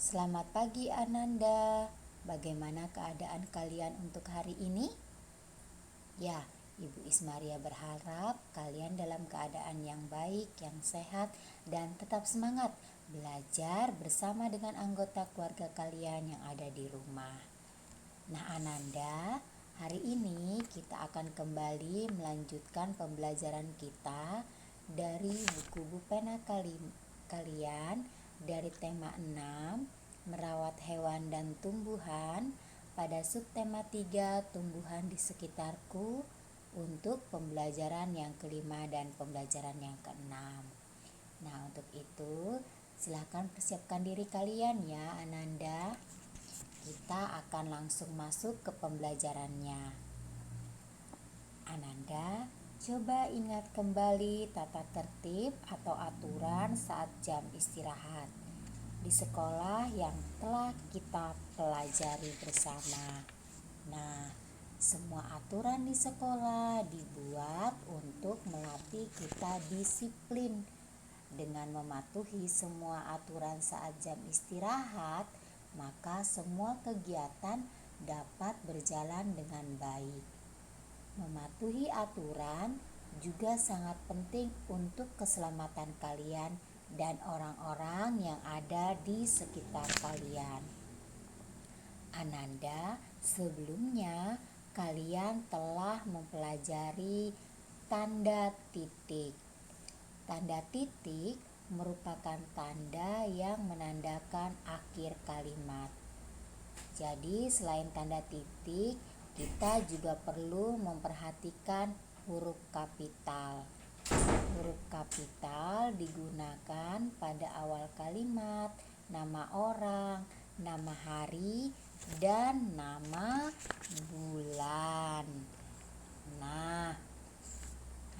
Selamat pagi Ananda. Bagaimana keadaan kalian untuk hari ini? Ya, Ibu Ismaria berharap kalian dalam keadaan yang baik, yang sehat, dan tetap semangat belajar bersama dengan anggota keluarga kalian yang ada di rumah. Nah Ananda, hari ini kita akan kembali melanjutkan pembelajaran kita dari buku pena kalian dari tema 6 merawat hewan dan tumbuhan pada subtema 3 tumbuhan di sekitarku untuk pembelajaran yang kelima dan pembelajaran yang keenam. Nah untuk itu silahkan persiapkan diri kalian ya Ananda. Kita akan langsung masuk ke pembelajarannya. Ananda, coba ingat kembali tata tertib atau aturan saat jam istirahat di sekolah yang telah kita pelajari bersama. Nah, semua aturan di sekolah dibuat untuk melatih kita disiplin. Dengan mematuhi semua aturan saat jam istirahat, maka semua kegiatan dapat berjalan dengan baik. Mematuhi aturan juga sangat penting untuk keselamatan kalian dan orang-orang yang ada di sekitar kalian. Ananda, sebelumnya kalian telah mempelajari tanda titik. Tanda titik merupakan tanda yang menandakan akhir kalimat. Jadi selain tanda titik, kita juga perlu memperhatikan huruf kapital. Huruf kapital digunakan pada awal kalimat, nama orang, nama hari, dan nama bulan. Nah,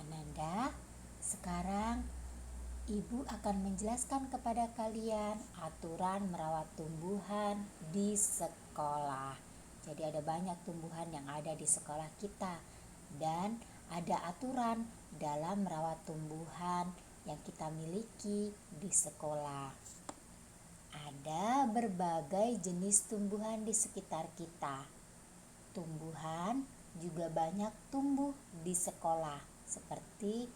Ananda, sekarang Ibu akan menjelaskan kepada kalian aturan merawat tumbuhan di sekolah. Jadi ada banyak tumbuhan yang ada di sekolah kita dan ada aturan dalam merawat tumbuhan yang kita miliki di sekolah. Ada berbagai jenis tumbuhan di sekitar kita. Tumbuhan juga banyak tumbuh di sekolah, seperti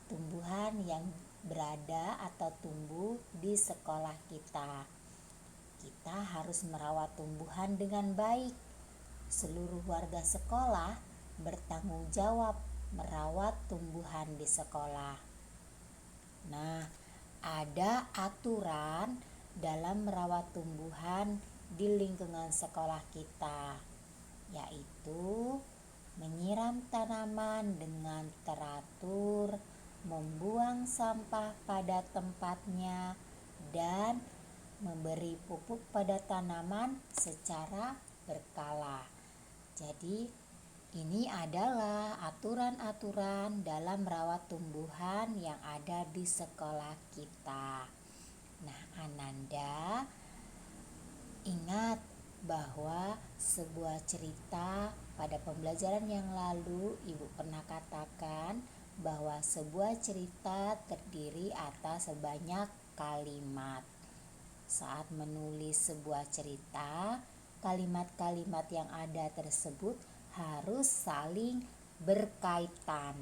tumbuhan yang berada atau tumbuh di sekolah kita. Kita harus merawat tumbuhan dengan baik. Seluruh warga sekolah bertanggung jawab merawat tumbuhan di sekolah. Nah, ada aturan dalam merawat tumbuhan di lingkungan sekolah kita, yaitu menyiram tanaman dengan teratur, membuang sampah pada tempatnya, dan memberi pupuk pada tanaman secara berkala. Jadi ini adalah aturan-aturan dalam merawat tumbuhan yang ada di sekolah kita. Nah, Ananda, ingat bahwa sebuah cerita pada pembelajaran yang lalu Ibu pernah katakan bahwa sebuah cerita terdiri atas sebanyak kalimat. Saat menulis sebuah cerita, kalimat-kalimat yang ada tersebut harus saling berkaitan.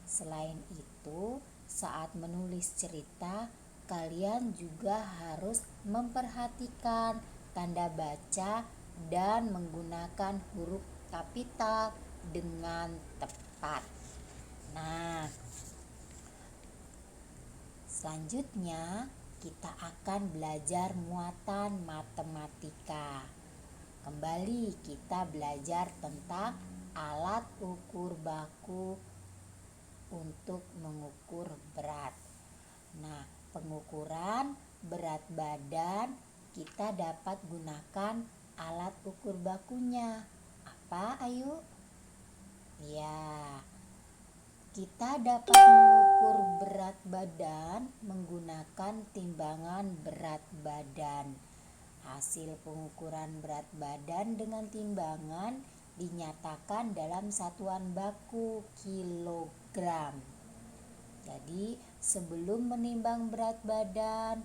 Selain itu, saat menulis cerita, kalian juga harus memperhatikan tanda baca dan menggunakan huruf kapital dengan tepat. Nah, selanjutnya kita akan belajar muatan matematika. Kembali kita belajar tentang alat ukur baku untuk mengukur berat. Nah, pengukuran berat badan kita dapat gunakan alat ukur bakunya. Apa, ayo? Ya, kita dapat mengukur berat badan menggunakan timbangan berat badan. Hasil pengukuran berat badan dengan timbangan dinyatakan dalam satuan baku kilogram. Jadi sebelum menimbang berat badan,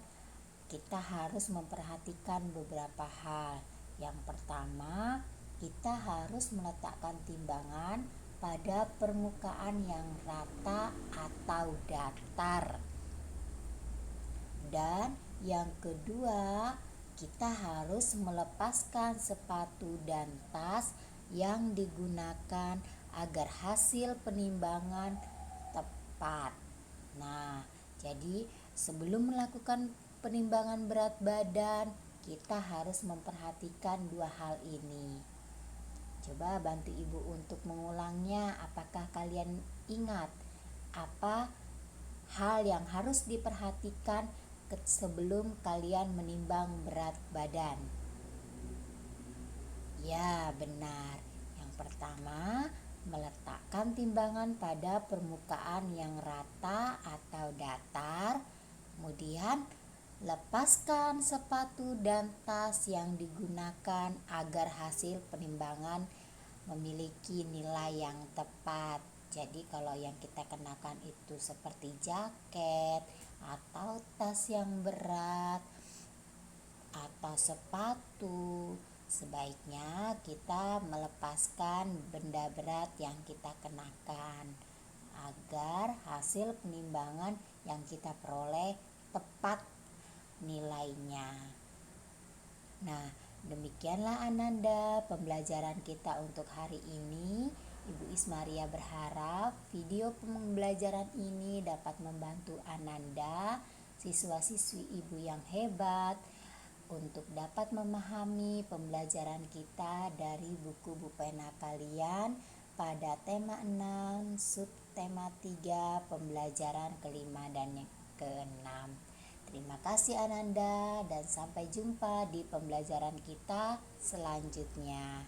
kita harus memperhatikan beberapa hal. Yang pertama, kita harus meletakkan timbangan pada permukaan yang rata atau datar. Dan yang kedua, kita harus melepaskan sepatu dan tas yang digunakan agar hasil penimbangan tepat. Nah, jadi sebelum melakukan penimbangan berat badan, kita harus memperhatikan dua hal ini. Coba bantu ibu untuk mengulangnya. Apakah kalian ingat apa hal yang harus diperhatikan sebelum kalian menimbang berat badan? Ya, benar. Yang pertama, meletakkan timbangan pada permukaan yang rata atau datar. Kemudian, lepaskan sepatu dan tas yang digunakan agar hasil penimbangan memiliki nilai yang tepat. Jadi kalau yang kita kenakan itu seperti jaket atau tas yang berat atau sepatu, sebaiknya kita melepaskan benda berat yang kita kenakan agar hasil penimbangan yang kita peroleh tepat nilainya. Nah, demikianlah Ananda pembelajaran kita untuk hari ini. Ibu Ismaria berharap video pembelajaran ini dapat membantu Ananda, siswa-siswi ibu yang hebat, untuk dapat memahami pembelajaran kita dari buku pena kalian pada tema 6, subtema 3, pembelajaran kelima dan keenam. Terima kasih Ananda dan sampai jumpa di pembelajaran kita selanjutnya.